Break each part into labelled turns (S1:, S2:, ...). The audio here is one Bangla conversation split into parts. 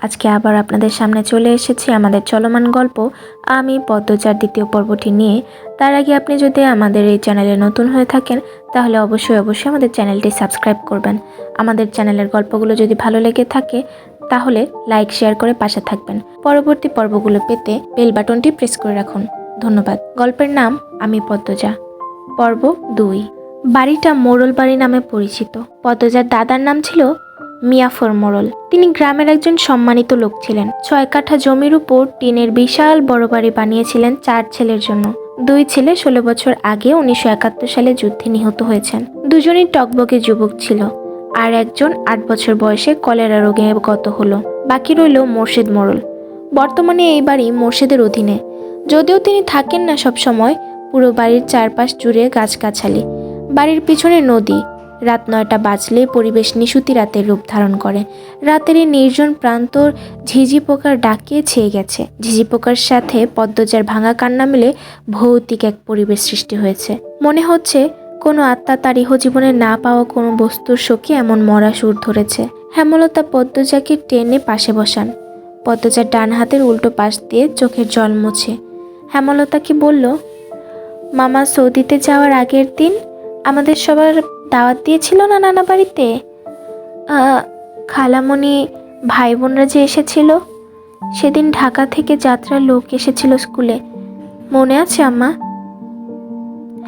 S1: আজকে আবার আপনাদের সামনে চলে এসেছি আমাদের চলমান গল্প আমি পদ্মচার দ্বিতীয় পর্বটি নিয়ে। তার আগে আপনি যদি আমাদের এই চ্যানেলে নতুন হয়ে থাকেন তাহলে অবশ্যই আমাদের চ্যানেলটি সাবস্ক্রাইব করবেন। আমাদের চ্যানেলের গল্পগুলো যদি ভালো লেগে থাকে তাহলে লাইক শেয়ার করে পাশে থাকবেন। পরবর্তী পর্বগুলো পেতে বেল বাটনটি প্রেস করে রাখুন। ধন্যবাদ। গল্পের নাম আমি পদ্মজা, পর্ব 2। বাড়িটা মোড়ল বাড়ি নামে পরিচিত। পদ্মজার দাদার নাম ছিল মিয়াফর মোড়ল। তিনি গ্রামের একজন সম্মানিত লোক ছিলেন। 6 কাঠা জমির উপর টিনের বিশাল বড় বাড়ি বানিয়েছিলেন 4 ছেলের জন্য। 2 ছেলে 16 বছর আগে 1971 সালে যুদ্ধে নিহত হয়েছেন। দুজনই টকবকে যুবক ছিল, আর একজন 8 বছর বয়সে কলেরা রোগে গত হলো। বাকি রইল মোর্শেদ মোড়ল। বর্তমানে এই বাড়ি মোর্শেদের অধীনে, যদিও তিনি থাকেন না সব সময়। পুরো বাড়ির চারপাশ জুড়ে গাছগাছালি, বাড়ির পিছনে নদী। রাত 9টা বাজলে পরিবেশ নিশুতি রাতের রূপ ধারণ করে। রাতের এই নির্জন প্রান্তর ঝিঝি পোকার ডাকে ছেয়ে গেছে। ঝিঝি পোকার সাথে পদ্মজার ভাঙা কান্না মিলে ভৌতিক এক পরিবেশ সৃষ্টি হয়েছে। মনে হচ্ছে কোনো আত্মা তার ইহজীবনে না পাওয়া কোনো বস্তুর শোকে এমন মরা সুর ধরেছে। হেমলতা পদ্মজাকে টেনে পাশে বসান। পদ্মজার ডান হাতের উল্টো পাশ দিয়ে চোখের জল মুছে হেমলতাকে বলল, মামা সৌদিতে যাওয়ার আগের দিন আমাদের সবার দাওয়াত দিয়েছিল না নানা বাড়িতে? খালামণি, ভাই বোনরা যে এসেছিল, সেদিন ঢাকা থেকে যাত্রার লোক এসেছিল স্কুলে, মনে আছে আম্মা?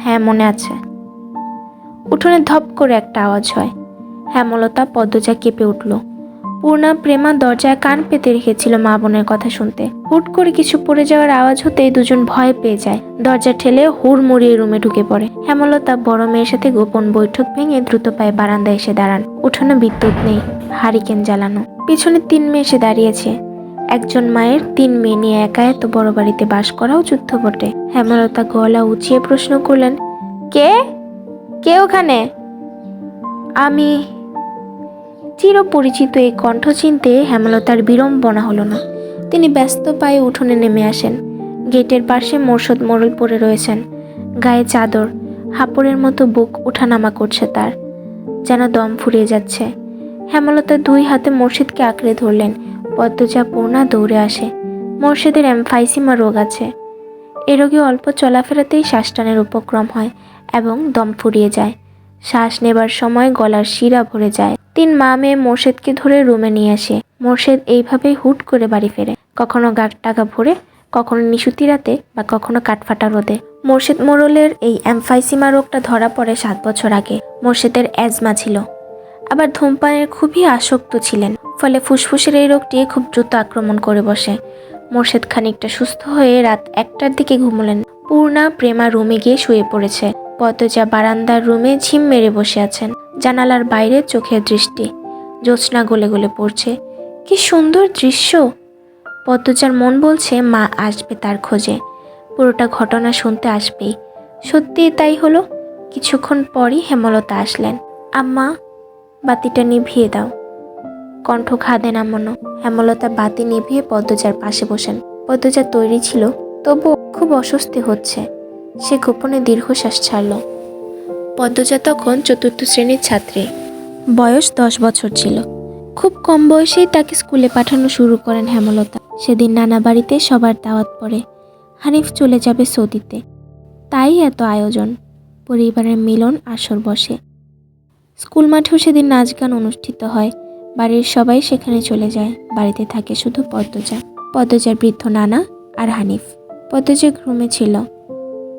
S1: হ্যাঁ মনে আছে। উঠোনে ধপ করে একটা আওয়াজ হয়। হেমলতা পদ্মজা কেঁপে উঠল। পূর্ণা প্রেমা দরজায় কান পেতে রেখেছিল মা বোনের কথা শুনতে। হুট করে কিছু পড়ে যাওয়ার আওয়াজ হতেই দুজন ভয় পেয়ে যায়। দরজা ঠেলে হুড়মুড়িয়ে রুমে ঢুকে পড়ে। হেমলতা বড় মেয়ের সাথে গোপন বৈঠক ভেঙে দ্রুত পায়ে বারান্দায় এসে দাঁড়ান। উঠোনে বিদ্যুৎ নেই, হারিকেন জ্বালানো। পিছনে 3 মেয়ে এসে দাঁড়িয়েছে। একজন মায়ের 3 মেয়ে নিয়ে একা এত বড় বাড়িতে বাস করাও যুদ্ধ বটে। হেমলতা গলা উঁচিয়ে প্রশ্ন করলেন, কে কে ওখানে? আমি। চিরপরিচিত এই কণ্ঠ চিনতে হেমলতার বিড়ম্বনা হলো না। তিনি ব্যস্ত পায়ে উঠোনে নেমে আসেন। গেটের পাশে মোর্শেদ মোড়ল পড়ে রয়েছেন, গায়ে চাদর। হাঁপড়ের মতো বুক ওঠানামা করছে তার, যেন দম ফুরিয়ে যাচ্ছে। হেমলতা 2 হাতে মোর্শেদকে আঁকড়ে ধরলেন। পদ্মজা পূর্ণা দৌড়ে আসে। মোর্শেদের এমফাইসিমা রোগ আছে। এ রোগে অল্প চলাফেরাতেই শ্বাসটানের উপক্রম হয় এবং দম ফুরিয়ে যায়। শ্বাস নেবার সময় গলার শিরা ভরে যায়। 3 মা মেয়ে মোর্শেদকে ধরে রুমে নিয়ে আসে। মোর্শেদ এইভাবেই হুট করে বাড়ি ফেরে, কখনো গাগ টাকা ভরে, কখনো নিশুতি রাতে, বা কখনো কাঠফাটা রোদে। মোর্শেদ মোড়লের এই এমফাইসিমা রোগটা ধরা পড়ে 7 বছর আগে। মোর্শেদের অ্যাজমা ছিল, আবার ধূমপানের খুবই আসক্ত ছিলেন। ফলে ফুসফুসের এই রোগটি খুব দ্রুত আক্রমণ করে বসে। মোর্শেদ খানিকটা সুস্থ হয়ে রাত 1টার দিকে ঘুমলেন। পূর্ণা প্রেমা রুমে গিয়ে শুয়ে পড়েছে। পদ্মজা বারান্দার রুমে ঝিম মেরে বসে আছেন। জানালার বাইরে চোখের দৃষ্টি, জ্যোৎস্না গলে গলে পড়ছে। কি সুন্দর দৃশ্য! পদ্মজার মন বলছে মা আসবে তার খোঁজে, পুরোটা ঘটনা শুনতে আসবেই। সত্যিই তাই হলো। কিছুক্ষণ পরই হেমলতা আসলেন। আম্মা, বাতিটা নিভিয়ে দাও। কণ্ঠ খাদে নামানো। হেমলতা বাতি নিভিয়ে পদ্মজার পাশে বসেন। পদ্মজা তৈরি ছিল, তবু খুব অস্বস্তি হচ্ছে। সে গোপনে দীর্ঘশ্বাস ছাড়ল। পদ্মজা তখন 4র্থ শ্রেণীর ছাত্রী। বয়স 10 বছর ছিল। খুব কম বয়সেই তাকে স্কুলে পাঠানো শুরু করেন হেমলতা। সেদিন নানা বাড়িতে সবার দাওয়াত পড়ে। হানিফ চলে যাবে সৌদিতে, তাই এত আয়োজন। পরিবারের মিলন আসর বসে। স্কুল মাঠেও সেদিন নাচ গান অনুষ্ঠিত হয়। বাড়ির সবাই সেখানে চলে যায়। বাড়িতে থাকে শুধু পদ্মজা, পদ্মজার বৃদ্ধ নানা আর হানিফ। পদ্মজা ঘুমে ছিল,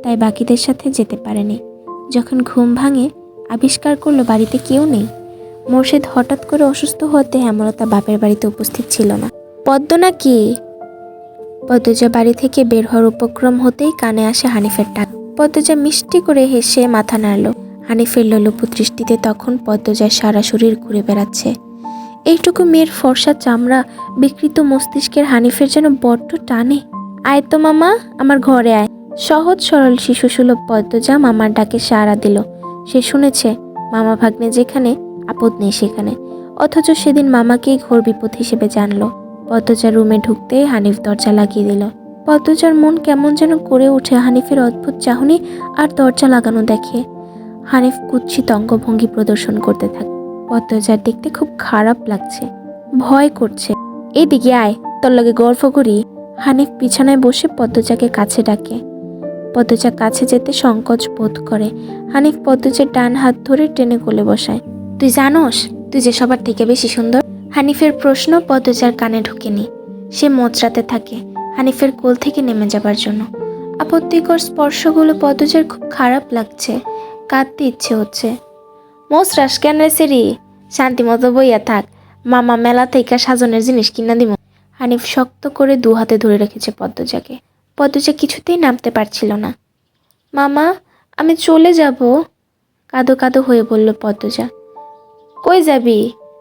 S1: তাই বাকিদের সাথে যেতে পারেনি। যখন ঘুম ভাঙে আবিষ্কার করলো বাড়িতে কেউ নেই। মোর্শেদ হঠাৎ করে অসুস্থ হতে হেমলতা বাপের বাড়িতে উপস্থিত ছিল না। পদ্ম নাকি? পদ্মজা বাড়ি থেকে বের হওয়ার উপক্রম হতেই কানে আসে হানিফের ডাক। পদ্মজা মিষ্টি করে হেসে মাথা নাড়ল। হানিফের লোলুপ দৃষ্টিতে তখন পদ্মজার সারা শরীর ঘুরে বেড়াচ্ছে। এইটুকু মেয়ের ফর্সা চামড়া, বিকৃত মস্তিষ্কের হানিফের যেন বড্ড টানে। আয় তো মামা, আমার ঘরে আয়। সহজ সরল শিশুসুলভ পদ্মজা মামার ডাকে সাড়া দিল। সে শুনেছে মামা ভাগ্নে যেখানে, আপদ নেই সেখানে। অথচ সেদিন মামাকেই ঘোর বিপদ হিসেবে জানলো। পদ্মজা রুমে ঢুকতে হানিফ দরজা লাগিয়ে দিল। পদ্মজার মন কেমন যেন করে ওঠে হানিফের অদ্ভুত চাহনি আর দরজা লাগানো দেখে। হানিফ কুৎসিত অঙ্গভঙ্গি প্রদর্শন করতে থাকে। পদ্মজার দেখতে খুব খারাপ লাগছে, ভয় করছে। এইদিকে আয়, তোর লগে গল্প করি। হানিফ বিছানায় বসে পদ্মজাকে কাছে ডাকে। পদ্মজা কাছে যেতে সংকোচ বোধ করে। হানিফ পদ্মজার ডান হাত ধরে টেনে কোলে বসায়। তুই জানোস তুই যে সবার থেকে বেশি সুন্দর? হানিফের প্রশ্ন পদ্মজার কানে ঢোকেনি। সে মোচড়াতে থাকে হানিফের কোল থেকে নেমে যাবার জন্য। আপত্তিকর স্পর্শগুলো পদ্মজার খুব খারাপ লাগছে, কাঁদতে ইচ্ছে হচ্ছে। মোচড়াস কেন রে সেরি? শান্তি মতো বইয়া থাক, মামা মেলা থেকে সাজনের জিনিস কিনা দিব। হানিফ শক্ত করে দু হাতে ধরে রেখেছে পদ্মজাকে। পদ্মজা কিছুতেই নামতে পারছিল না। মামা, আমি চলে যাব, কাঁদো কাঁদো হয়ে বলল পদ্মজা। কই যাবি?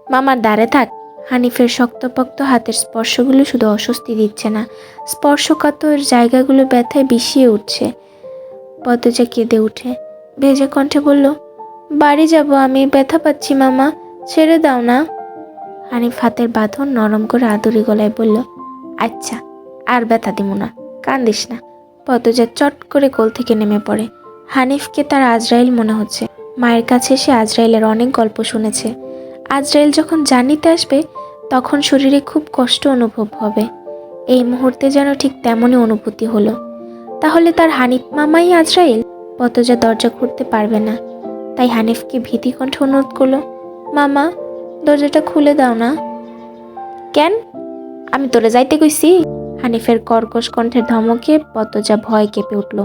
S1: মামার দ্বারে থাক। হানিফের শক্তপোক্ত হাতের স্পর্শগুলো শুধু অস্বস্তি দিচ্ছে না, স্পর্শকাতর জায়গাগুলো ব্যথায় বিষিয়ে উঠছে। পদ্মজা কেঁদে উঠে ভেজা কণ্ঠে বলল, বাড়ি যাব আমি, ব্যথা পাচ্ছি মামা, ছেড়ে দাও না। হানিফ হাতের বাঁধন নরম করে আদুরি গলায় বলল, আচ্ছা, আর ব্যথা দিব না, কান্দিস না। পদ্মজা চট করে কোল থেকে নেমে পড়ে। হানিফকে তার আজরাইল মনে হচ্ছে। মায়ের কাছে সে আজরাইলের অনেক গল্প শুনেছে। আজরাইল যখন জানিতে আসবে তখন শরীরে খুব কষ্ট অনুভব হবে। এই মুহূর্তে যেন ঠিক তেমনই অনুভূতি হলো। তাহলে তার হানিফ মামাই আজরাইল? পদ্মজা দরজা খুলতে পারবে না, তাই হানিফকে ভীতি কণ্ঠে অনুরোধ করলো, মামা, দরজাটা খুলে দাও না। কেন? আমি তোরে যাইতে কইছি? হানিফের কর্কশ কণ্ঠের ধমকে পদ্মজা ভয় কেঁপে উঠল।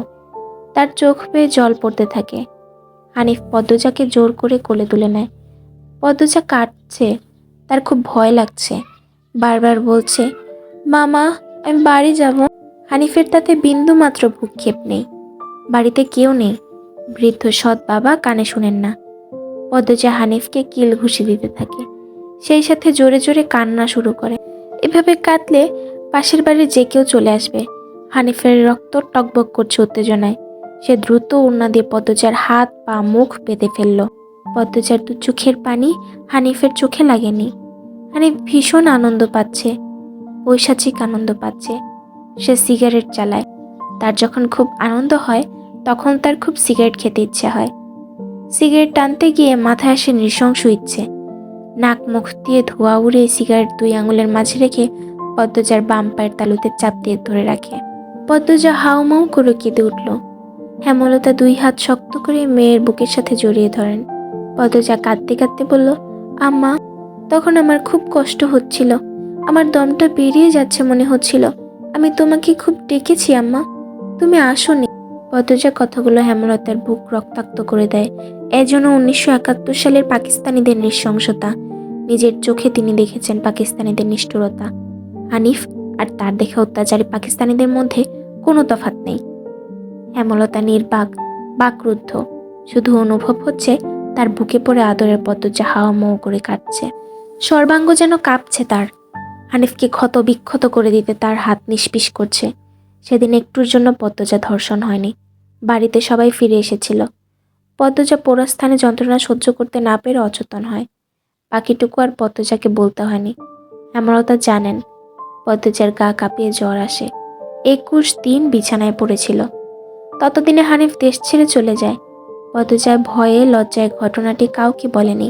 S1: তার চোখ বেয়ে জল পড়তে থাকে। হানিফ পদ্মজাকে জোর করে কোলে তুলে নেয়। পদ্মজা কাঁদছে, তার খুব ভয় লাগছে, বারবার বলছে, মামা, আমি বাড়ি যাব। হানিফের তাতে বিন্দু মাত্র ভ্রুক্ষেপ নেই। বাড়িতে কেউ নেই। বৃদ্ধ সৎ বাবা কানে শুনেন না। পদ্মজা হানিফকে কিল ঘুষি দিতে থাকে, সেই সাথে জোরে জোরে কান্না শুরু করে। এভাবে কাঁদলে পাশের বাড়ির যে কেউ চলে আসবে। হানিফের রক্ত টকবক করছে উত্তেজনায়। সে দ্রুত ওড়না দিয়ে পদ্মজার হাত পা মুখ বেঁধে ফেলল। পদ্মজার দু চোখের পানি হানিফের চোখে লাগেনি। হানিফ ভীষণ আনন্দ পাচ্ছে, পৈশাচিক আনন্দ পাচ্ছে। সে সিগারেট চালায়। তার যখন খুব আনন্দ হয় তখন তার খুব সিগারেট খেতে ইচ্ছে হয়। সিগারেট টানতে গিয়ে মাথায় আসে নৃশংস ইচ্ছে। নাক মুখ দিয়ে ধোঁয়া উড়ে সিগারেট 2 আঙুলের মাঝে রেখে পদ্মজার বাম পায়ের তালুতে চাপ দিয়ে ধরে রাখে। পদ্মজা হাউমাউ করে কেঁদে উঠল। হেমলতা 2 হাত শক্ত করে মেয়ের বুকের সাথে জড়িয়ে ধরেন। পদ্মজা কাঁদতে কাঁদতে বলল, আম্মা, তখন আমার খুব কষ্ট হচ্ছিল, আমার দমটা বেরিয়ে যাচ্ছে মনে হচ্ছিল। আমি তোমাকে খুব ডেকেছি আম্মা, তুমি আসোনি। পদ্মজা কথাগুলো হেমলতার বুক রক্তাক্ত করে দেয়। এজন্য 1971 সালের পাকিস্তানিদের নৃশংসতা। নিজের চোখে তিনি দেখেছেন পাকিস্তানিদের নিষ্ঠুরতা। হানিফ আর তার দেখা অত্যাচারী পাকিস্তানিদের মধ্যে কোনো তফাৎ নেই। হেমলতা নির্বাক, বাকরুদ্ধ। শুধু অনুভব হচ্ছে তার বুকে পড়ে আদরের পদ্মজা হাওয়া মৌ করে কাটছে। সর্বাঙ্গ যেন কাঁপছে তার। হানিফকে ক্ষত বিক্ষত করে দিতে তার হাত নিষ্পিস করছে। সেদিন একটুর জন্য পদ্মজা ধর্ষণ হয়নি। বাড়িতে সবাই ফিরে এসেছিল। পদ্মজা পোড়া স্থানে যন্ত্রণা সহ্য করতে না পেরে অচেতন হয়। বাকিটুকু আর পদ্মজাকে বলতে হয়নি। হেমলতা জানেন পদ্মজার গা কাঁপিয়ে জ্বর আসে। 21 দিন বিছানায় পড়েছিল। ততদিনে হানিফ দেশ ছেড়ে চলে যায়। পদ্মজার ভয়ে লজ্জায় ঘটনাটি কাউকে বলেনি।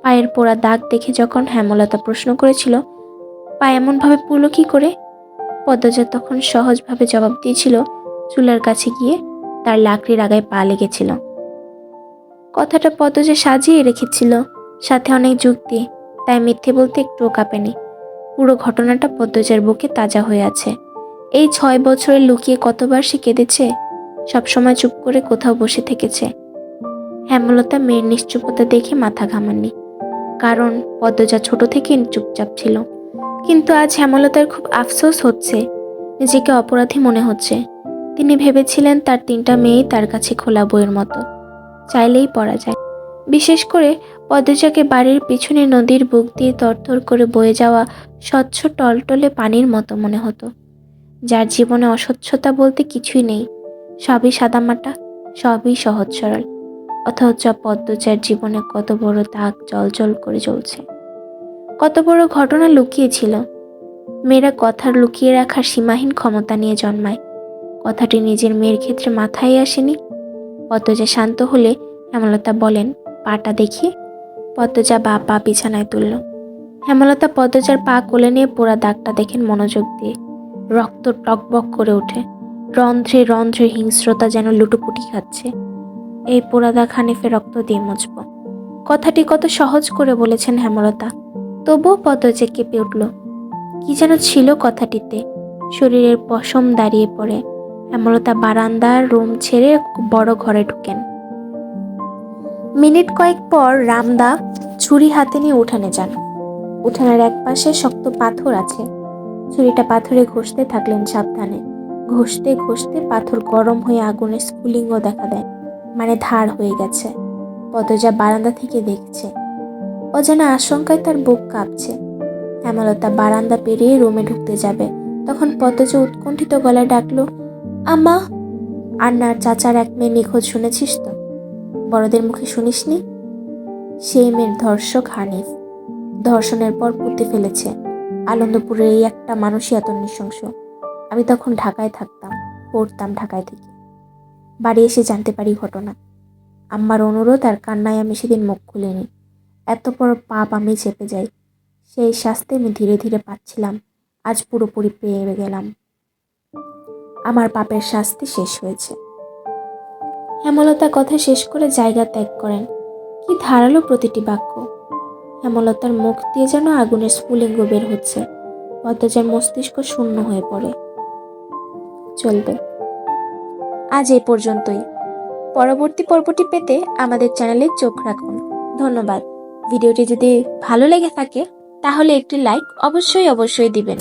S1: পায়ের পোড়া দাগ দেখে যখন হেমলতা প্রশ্ন করেছিল, পা এমনভাবে পুড়ল কি করে, পদ্মজা তখন সহজভাবে জবাব দিয়েছিল, চুলার কাছে গিয়ে তার লাকড়ির আগায় পা লেগেছিল। কথাটা পদ্মজা সাজিয়ে রেখেছিল, সাথে অনেক যুক্তি, তাই মিথ্যে বলতে একটুও কাঁপেনি। পুরো ঘটনাটা পদ্মজার বুকে তাজা হয়ে আছে। এই 6 বছরে লুকিয়ে কতবার সে কেঁদেছে, সবসময় চুপ করে কোথাও বসে থেকেছে। হেমলতা মেয়ের নিশ্চুপতা দেখে মাথা ঘামাননি, কারণ পদ্মজা ছোট থেকেই চুপচাপ ছিল। কিন্তু আজ হেমলতার খুব আফসোস হচ্ছে, নিজেকে অপরাধী মনে হচ্ছে। তিনি ভেবেছিলেন তার 3টা মেয়েই তার কাছে খোলা বইয়ের মতো, চাইলেই পড়া যায়। বিশেষ করে পদ্মজাকে বাড়ির পিছনে নদীর বুক দিয়ে তরতর করে বয়ে যাওয়া স্বচ্ছ টলটলে পানির মতো মনে হতো, যার জীবনে অস্বচ্ছতা বলতে কিছুই নেই, সবই সাদামাটা, সবই সহজ সরল। অথচ পদ্মজার জীবনে কত বড় দাগ জলজল করে জ্বলছে, কত বড় ঘটনা লুকিয়েছিল। মেয়েরা কথার লুকিয়ে রাখার সীমাহীন ক্ষমতা নিয়ে জন্মায়। কথাটি নিজের মেয়ের ক্ষেত্রে মাথায় আসেনি। পদ্মজা শান্ত হলে হেমলতা বলেন, পাটা দেখি। পদ্মজা বা পা বিছানায় তুলল। হেমলতা পদ্মজার পা কোলে নিয়ে পোড়া দাগটা দেখেন মনোযোগ দিয়ে। রক্ত টকবক করে ওঠে, রন্ধ্রে রন্ধ্রে হিংস্রতা যেন লুটোপুটি খাচ্ছে। এই পোড়া দাগ হানিফে রক্ত দিয়ে মুছব। কথাটি কত সহজ করে বলেছেন হেমলতা, তবুও পদ্মজা কেঁপে উঠল। কি যেন ছিল কথাটিতে, শরীরের পশম দাঁড়িয়ে পড়ে। হেমলতা বারান্দার রুম ছেড়ে বড় ঘরে ঢুকেন। মিনিট কয়েক পর রামদা ছুরি হাতে নিয়ে উঠানে যান। উঠানের এক পাশে শক্ত পাথর আছে। ছুরিটা পাথরে ঘষতে থাকলেন সাবধানে। ঘষতে ঘষতে পাথর গরম হয়ে আগুনের স্ফুলিঙ্গ দেখা দেয়, মানে ধার হয়ে গেছে। পদ্মজা বারান্দা থেকে দেখছে। অজানা আশঙ্কায় তার বুক কাঁপছে। হেমলতা বারান্দা পেরিয়ে রুমে ঢুকতে যাবে, তখন পদ্মজা উৎকণ্ঠিত গলায় ডাকলো, আম্মা। আন্নার চাচার এক মেয়ে নিখোঁজ, শুনেছিস তো? বড়দের মুখে শুনিসনি? সেই মেয়ের ধর্ষক হানিফ। ধর্ষণের পর পুঁতে ফেলেছে। আনন্দপুরের এই একটা মানুষই এত নৃশংস। আমি তখন ঢাকায় থাকতাম, পড়তাম ঢাকায় থেকে। বাড়ি এসে জানতে পারি ঘটনা। আম্মার অনুরোধ আর কান্নায় আমি সেদিন মুখ খুলিনি। এত বড় পাপ আমি চেপে যাই। সেই শাস্তি আমি ধীরে ধীরে পাচ্ছিলাম, আজ পুরোপুরি পেয়ে গেলাম। আমার পাপের শাস্তি শেষ হয়েছে। হেমলতা কথা শেষ করে জায়গা ত্যাগ করেন। কি ধারালো প্রতিটি বাক্য! হেমলতার মুখ দিয়ে যেন আগুনের স্ফুলিঙ্গ বের হচ্ছে। পদ্মজার মস্তিষ্ক শূন্য হয়ে পড়ে। চলবে। আজ এই পর্যন্তই। পরবর্তী পর্বটি পেতে আমাদের চ্যানেলে চোখ রাখুন। ধন্যবাদ। ভিডিওটি যদি ভালো লেগে থাকে তাহলে একটি লাইক অবশ্যই দিবেন।